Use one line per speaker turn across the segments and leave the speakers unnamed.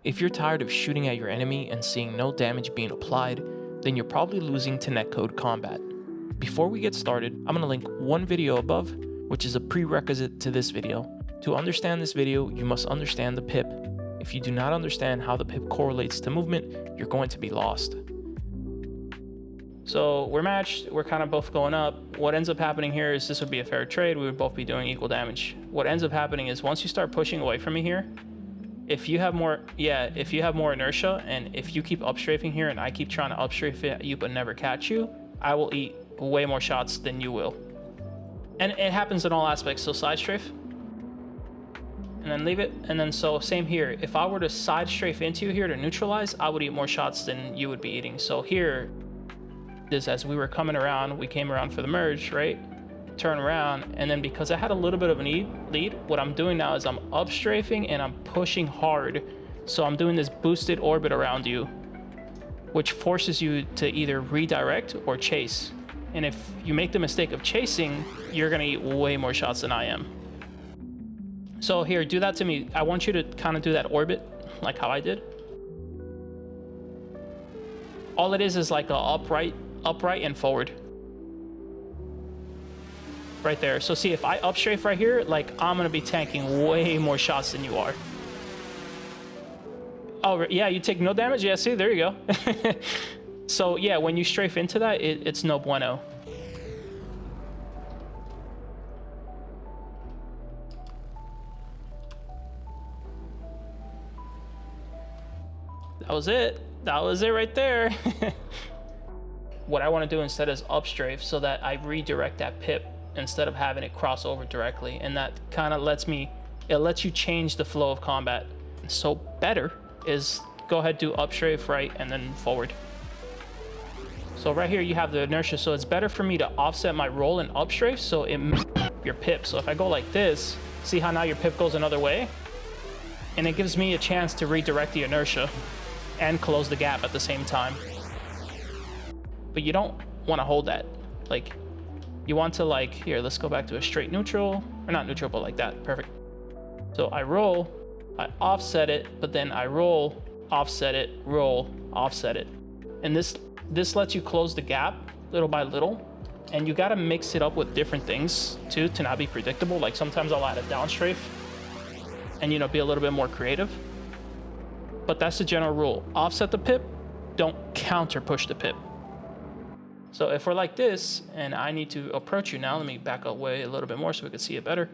If you're tired of shooting at your enemy and seeing no damage being applied, then you're probably losing to Netcode Combat. Before we get started, I'm going to link one video above, which is a prerequisite to this video. To understand this video, you must understand the pip. If you do not understand how the pip correlates to movement, you're going to be lost. So we're matched, we're kind of both going up. What ends up happening here is this would be a fair trade, we would both be doing equal damage. What ends up happening is once you start pushing away from me here, if you have more inertia, and if you keep upstrafing here and I keep trying to upstrafe at you but never catch you, I will eat way more shots than you will. And it happens in all aspects, so side strafe, and then leave it, and then so same here. If I were to side strafe into you here to neutralize, I would eat more shots than you would be eating. So here, is as we were coming around, we came around for the merge, right? Turn around, and then because I had a little bit of a lead, what I'm doing now is I'm upstrafing and I'm pushing hard. So I'm doing this boosted orbit around you, which forces you to either redirect or chase. And if you make the mistake of chasing, you're gonna eat way more shots than I am. So here, do that to me. I want you to kind of do that orbit, like how I did. All it is like a upright and forward. Right there. So see, if I upstrafe right here, like I'm gonna be tanking way more shots than you are. Oh yeah, you take no damage? Yeah, see, there you go. So yeah, when you strafe into that, it's no bueno. That was it. That was it right there. What I want to do instead is upstrafe so that I redirect that pip instead of having it cross over directly, and that kind of lets you change the flow of combat. So better is go ahead, do upstrafe right and then forward. So right here you have the inertia, so it's better for me to offset my roll and upstrafe so it your pip. So if I go like this, see how now your pip goes another way, and it gives me a chance to redirect the inertia and close the gap at the same time. But you don't want to hold that. Like, you want to, like, here, let's go back to a straight neutral, or not neutral, but like that. Perfect. So I roll, I offset it, but then I roll, offset it, roll, offset it. And this lets you close the gap little by little, and you got to mix it up with different things too to not be predictable. Like sometimes I'll add a down strafe and, you know, be a little bit more creative. But that's the general rule. Offset the pip, don't counter push the pip. So if we're like this, and I need to approach you now, let me back away a little bit more so we can see it better.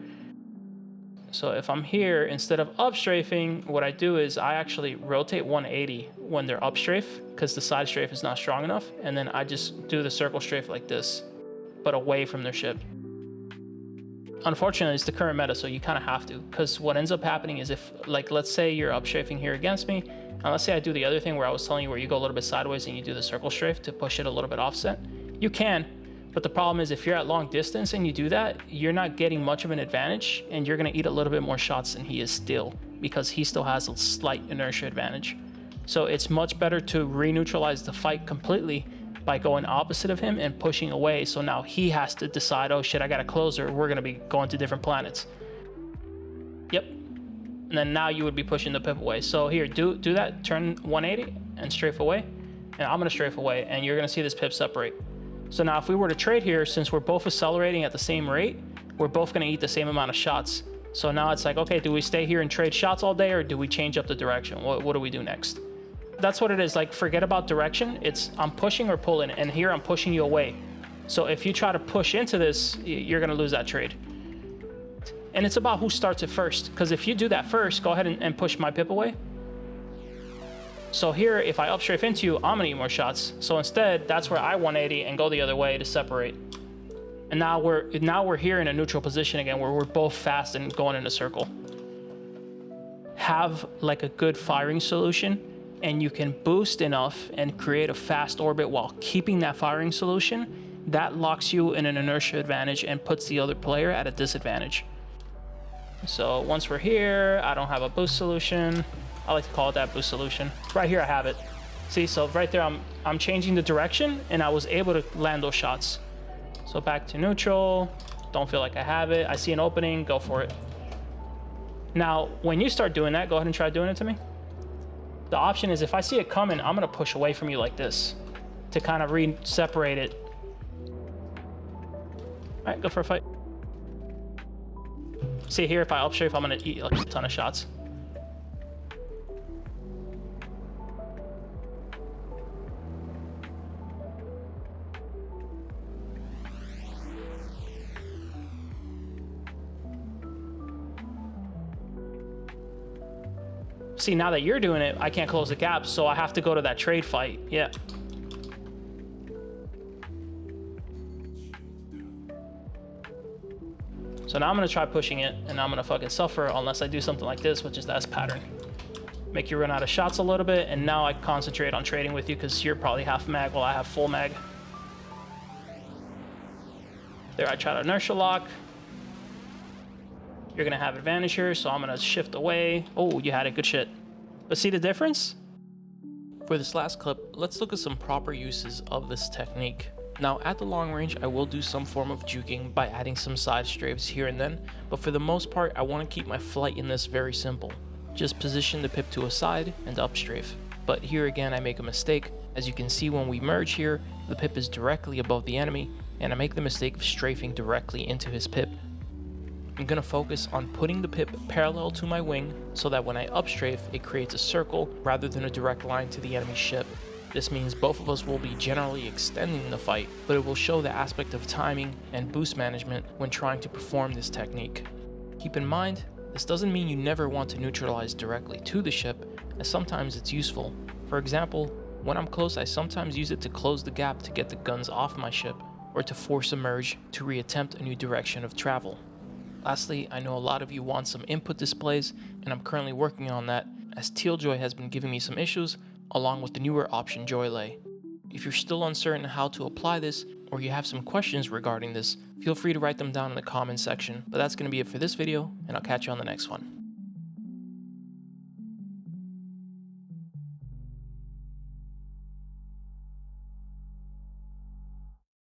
So if I'm here, instead of upstrafing, what I do is I actually rotate 180 when they're upstrafe, because the side strafe is not strong enough, and then I just do the circle strafe like this, but away from their ship. Unfortunately, it's the current meta, so you kind of have to, because what ends up happening is if, like, let's say you're upstrafing here against me, and let's say I do the other thing where I was telling you where you go a little bit sideways and you do the circle strafe to push it a little bit offset. You can, but the problem is if you're at long distance and you do that, you're not getting much of an advantage, and you're going to eat a little bit more shots than he is still, because he still has a slight inertia advantage. So it's much better to re-neutralize the fight completely by going opposite of him and pushing away. So now he has to decide, oh shit, I got a closer, we're gonna be going to different planets. Yep. And then now you would be pushing the pip away. So here, do that, turn 180 and strafe away. And I'm gonna strafe away, and you're gonna see this pip separate. So now if we were to trade here, since we're both accelerating at the same rate, we're both gonna eat the same amount of shots. So now it's like, okay, do we stay here and trade shots all day, or do we change up the direction? What do we do next? That's what it is. Like, forget about direction. It's I'm pushing or pulling, and here I'm pushing you away. So if you try to push into this, you're gonna lose that trade. And it's about who starts it first, because if you do that first, go ahead and push my pip away. So here, if I upstrafe into you, I'm gonna eat more shots. So instead, that's where I 180 and go the other way to separate. And now we're here in a neutral position again, where we're both fast and going in a circle. Have like a good firing solution, and you can boost enough and create a fast orbit while keeping that firing solution. That locks you in an inertia advantage and puts the other player at a disadvantage. So once we're here, I don't have a boost solution. I like to call it that boost solution. Right here I have it. See, so right there I'm changing the direction, and I was able to land those shots. So back to neutral, don't feel like I have it. I see an opening, go for it. Now, when you start doing that, go ahead and try doing it to me. The option is if I see it coming, I'm gonna push away from you like this to kind of separate it. All right, go for a fight. See here, if I upstrafe, I'm gonna eat like a ton of shots. See, now that you're doing it, I can't close the gap, so I have to go to that trade fight. Yeah. So now I'm gonna try pushing it, and I'm gonna fucking suffer unless I do something like this, which is the S pattern. Make you run out of shots a little bit, and now I concentrate on trading with you because you're probably half mag while I have full mag. There, I try to inertia lock. You're gonna have advantage here, so I'm gonna shift away. Oh, you had it, good shit. But see the difference? For this last clip, let's look at some proper uses of this technique. Now at the long range, I will do some form of juking by adding some side strafes here and then, but for the most part, I want to keep my flight in this very simple. Just position the pip to a side and up strafe. But here again, I make a mistake. As you can see when we merge here, the pip is directly above the enemy, and I make the mistake of strafing directly into his pip. I'm going to focus on putting the pip parallel to my wing so that when I upstrafe, it creates a circle rather than a direct line to the enemy ship. This means both of us will be generally extending the fight, but it will show the aspect of timing and boost management when trying to perform this technique. Keep in mind, this doesn't mean you never want to neutralize directly to the ship, as sometimes it's useful. For example, when I'm close, I sometimes use it to close the gap to get the guns off my ship, or to force a merge to reattempt a new direction of travel. Lastly, I know a lot of you want some input displays, and I'm currently working on that, as Tealjoy has been giving me some issues, along with the newer option JoyLay. If you're still uncertain how to apply this, or you have some questions regarding this, feel free to write them down in the comments section. But that's going to be it for this video, and I'll catch you on the next one.